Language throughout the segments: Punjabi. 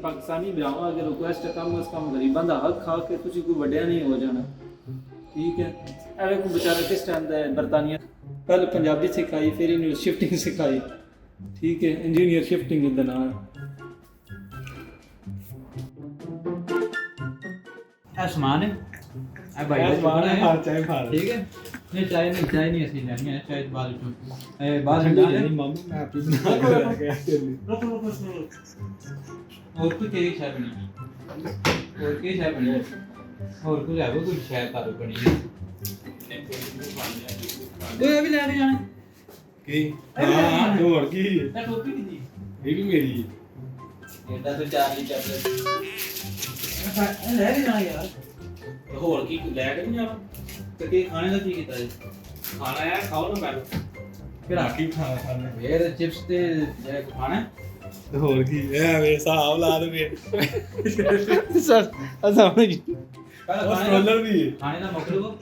पाकिस्तानी भरावां अगर रिक्वेस्ट है कम अज कम गरीबां दा हक खा के तुसीं कोई वड्डिया नहीं हो जाना, ठीक है। अरे को बेचारा किस टाइम दा बरतानिया पहले पंजाबी सिखाई फिर इन्हें शिफ्टिंग सिखाई, ठीक है, इंजीनियर शिफ्टिंग इधर ना है सामान है ए भाई सामान है हां चाय खा ठीक है। नहीं चाय नहीं असली नहीं है चाय बाद में ए बाद में नहीं मम्मी मैं आपकी बना के रख गया तेरी और कुछ एक चाय बनी और के चाय बनी और कुछ है वो कुछ शायद कारो बनी है ओए अभी ले जाना की हां और की ना टोपी दी ये भी मेरी एटा तो 4 लीटर ले जाना यार ਹੋਰ ਕੀ ਲੈ ਕੇ ਨਹੀਂ ਜਾਣਾ ਤੇ ਕੀ ਖਾਣੇ ਦਾ ਕੀ ਕੀਤਾ ਜੀ ਖਾਣਾ ਹੈ ਖਾਓ ਨਾ ਮੈਂ ਕਿਹੜਾ ਕੀ ਖਾਣਾ ਖਾਣੇ ਇਹ ਚਿਪਸ ਤੇ ਜਿਹੜਾ ਖਾਣਾ ਤੇ ਹੋਰ ਕੀ ਇਹ ਵੇ ਹਿਸਾਬ ਲਾ ਦੇ ਸਰ ਅਸਾਂ ਕੀ ਕੰਟਰੋਲਰ ਵੀ ਖਾਣੇ ਦਾ ਮਤਲਬ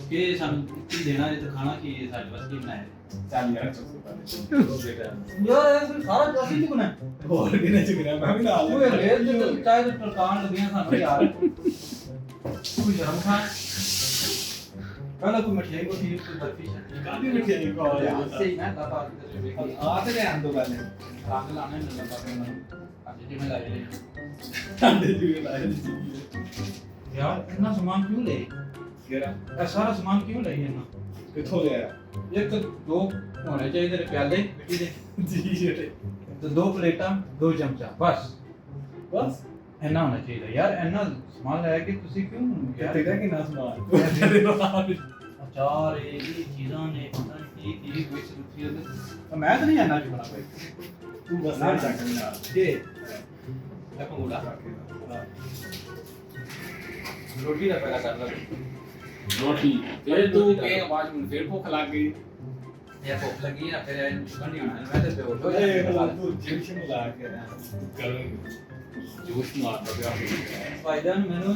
ਕਿ ਸਾਨੂੰ ਕੀ ਦੇਣਾ ਹੈ ਤੇ ਖਾਣਾ ਕੀ ਹੈ ਸਾਡੇ ਵਾਸਤੇ ਕੀ ਬਣਾਇਆ ਚੱਲ ਯਾਰ ਯਾਰ ਸਾਰਾ ਅਸੀਂ ਕੀ ਬਣਾ ਹੋਰ ਕਿਨੇ ਚੁਗਣਾ ਮੈਂ ਵੀ ਨਾਲ ਓਏ ਰੇਲ ਤੇ ਚਾਹ ਦੇ ਪ੍ਰਕਾਨ ਲੱਗੀਆਂ ਸਾਨੂੰ ਯਾਰ ਕੋਈ ਸ਼ਰਮ ਖਾ ਪਹਿਲਾਂ ਕੋਈ ਮਠਿਆਈ ਕੋ ਠੀਕ ਕੋਈ ਬਰਫੀ ਕਾਹਦੀ ਮਠਿਆਈ ਕੋ ਯਾਰ ਸਹੀ ਨਾ ਬਾਬਾ ਆ ਤੇ ਲੈਣ ਦੋ ਪਹਿਲੇ ਰੰਗ ਲਾਣੇ ਨੇ ਲੱਗਾ ਪਿਆ ਮੈਨੂੰ ਅੱਜ ਜਿਵੇਂ ਲਾਏ ਨੇ ਠੰਡੇ ਜੂਏ ਲਾਏ ਯਾਰ ਇੰਨਾ ਸਮਾਨ ਕਿਉਂ ਲੈ ਕਿਹੜਾ ਇਹ ਸਾਰਾ ਸਮਾਨ ਕਿਉਂ ਲਈ ਇਹਨਾਂ ਕਿੱਥੋਂ ਲਿਆ ਇੱਕ ਦੋ ਹੋਣੇ ਚਾਹੀਦੇ ਨੇ ਪਿਆਲੇ ਮਿੱਟੀ ਦੇ ਜੀ ਜਿਹੜੇ ਤੇ ਦੋ ਪਲੇਟਾਂ ਦੋ ਚਮਚਾ ਬਸ ਬਸ ਇੰਨਾ ਹੋਣਾ ਚਾਹੀਦਾ ਯਾਰ ਇੰਨਾ ਸਮਾਨ ਲੈ ਕੇ ਤੁਸੀਂ ਕਿਉਂ ਯਾਰ ਤੇਰਾ ਕਿੰਨਾ ਸਮਾਨ ਅਚਾਰ ਇਹ ਚੀਜ਼ਾਂ ਨੇ ਪਤਾ ਨਹੀਂ ਕੀ ਵਿੱਚ ਰੁੱਤੀ ਉਹਦੇ ਮੈਂ ਤਾਂ ਨਹੀਂ ਆਣਾ ਚੁਣਾ ਭਾਈ ਤੂੰ ਬਸ ਨਾ ਚੱਕ ਨਾ ਇਹ ਲੈ ਪੰਗੂੜਾ ਰੋਟੀ ਦਾ ਪਹਿਲਾਂ ਕਰ ਲੈ ਰੋਟੀ ਫਿਰ ਤੂੰ ਕੇ ਆਵਾਜ਼ ਮੈਨੂੰ ਫਿਰ ਭੁੱਖ ਲੱਗ ਗਈ ਇਹ ਭੁੱਖ ਲੱਗੀ ਨਾ ਫਿਰ ਮੁਸ਼ਕਲ ਨਹੀਂ ਹੋਣਾ ਮੈਂ ਤੇ ਬੇਹੋਸ਼ ਹੋ ਓਏ ਜਾਣਾ ਤੂੰ ਜਿੰਸ਼ ਨੂੰ ਲਾ ਕੇ ਕਰ ਜੋਸ਼ ਮਾਰਦਾ ਪਿਆ ਫਾਇਦਾ ਮੈਨੂੰ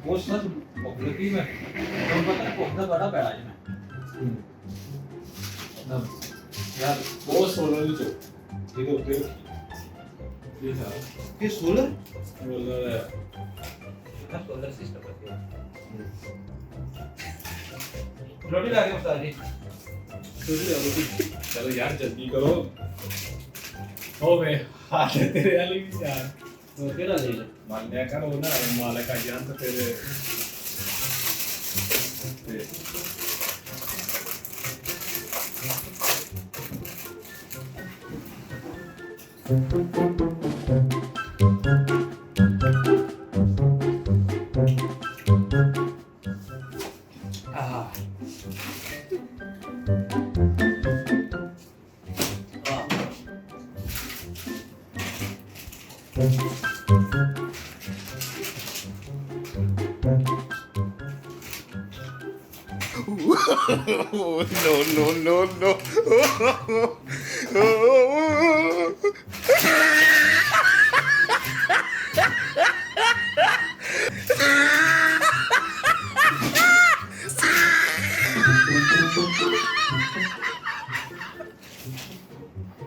ਬਹੁਤ ਸੱਚ ਭੁੱਖ ਲੱਗੀ ਮੈਂ ਤੁਹਾਨੂੰ ਪਤਾ ਭੁੱਖ ਦਾ ਬੜਾ ਪੈਣਾ ਜੀ ਮੈਂ ਯਾਰ ਬਹੁਤ ਸੋਲਰ ਵਿੱਚ ਇਹਦੇ ਉੱਤੇ ਇਹ ਸਾਰਾ ਕਿ ਸੋਲਰ ਸੋਲਰ सोलर सिस्टम है रोटी ला के उस्ताद जी रोटी चलो यार जल्दी करो हो बे हाथ तेरे वाली भी यार तो केड़ा ले ले मान लिया कर वो ना मालिक का जान तो तेरे no.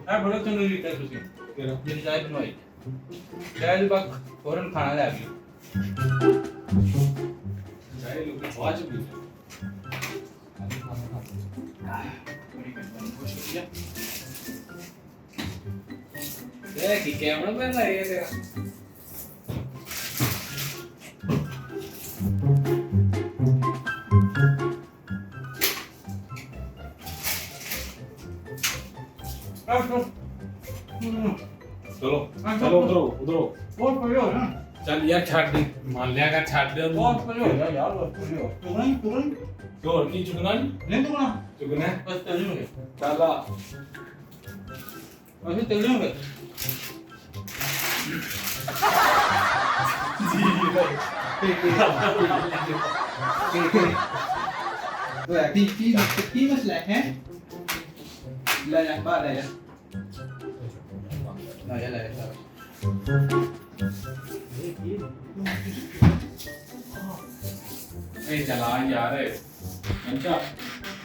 बड़ा चंगा लीता तुसी मेरी चाय बनवाई चाय दे बाद फौरन खाना ले आइयो चाय लोग आज भी कि कैमरा में ना ये तेरा चलो उधर बहुत बढ़िया है ना चल यार छाड़ दे मान लिया का छाड़ दे बहुत बढ़िया है यार बहुत बढ़िया तुरंत तो और की चुगना नहीं चुगना बस तेल में चला अभी तेल में की मसला है लाया बाहर लाया ए चला यार अच्छा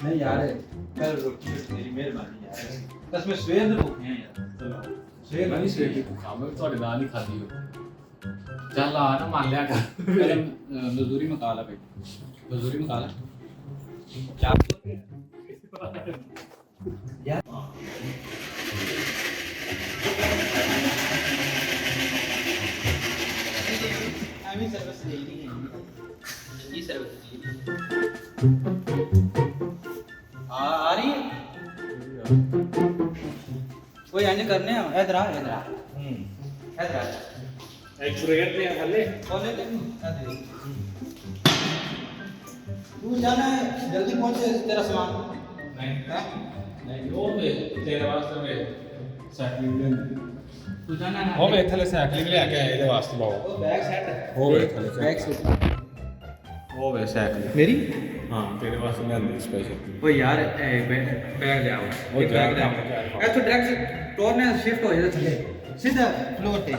नहीं यार कल रोटी तेरी मेहरबानी यार बस मैं सवेर से भूखे हैं यार चलो ਸਵੇਰ ਨਹੀਂ ਸਵੇਰ ਦੀ ਭੁੱਖਾ ਮੈਂ ਤੁਹਾਡੇ ਨਾਲ ਨਹੀਂ ਖਾਦੀ ਹੋ ਚੱਲ ਆ ਨਾ ਮੰਨ ਲਿਆ ਕਰ ਪਹਿਲਾਂ ਮਜ਼ਦੂਰੀ ਮਕਾ ਲਾ ਬਈ ਮਜ਼ਦੂਰੀ ਮਕਾ ਲਾ यार अभी सर्विस दे रही है ये सर्विस आ रही है कोई एंड करने हैं इधर आ इधर आ एक्सरेट ले हल्ले बोले तू जाना है जल्दी पहुंचे तेरा सामान ਨਹੀਂ हैं? ਨਹੀਂ ਉਹ ਵੇ ਤੇਰੇ ਵਾਸਤੇ ਵੇ ਸਾਈਕਲਿੰਗ तू जाना है ਉਹ ਵੇ ਥਲੇ ਸਾਈਕਲਿੰਗ ਲੈ ਕੇ ਆਏ ਇਹਦੇ ਵਾਸਤੇ ਬਾਓ वो बैग सेट ਉਹ ਵੇ ਥਲੇ बैग सेट ਉਹ ਵੇ ਸਾਈਕਲ मेरी ਹਾਂ ਤੇਰੇ ਵਾਸਤੇ ਲਿਆਂਦੀ ਸਪੈਸ਼ਲ ओ यार बैग ले आओ ਉਹ ਜਾ बैग ले आओ ए तो डायरेक्ट टोर ने शिफ्ट हो जाता थले सीधा फ्लोर पे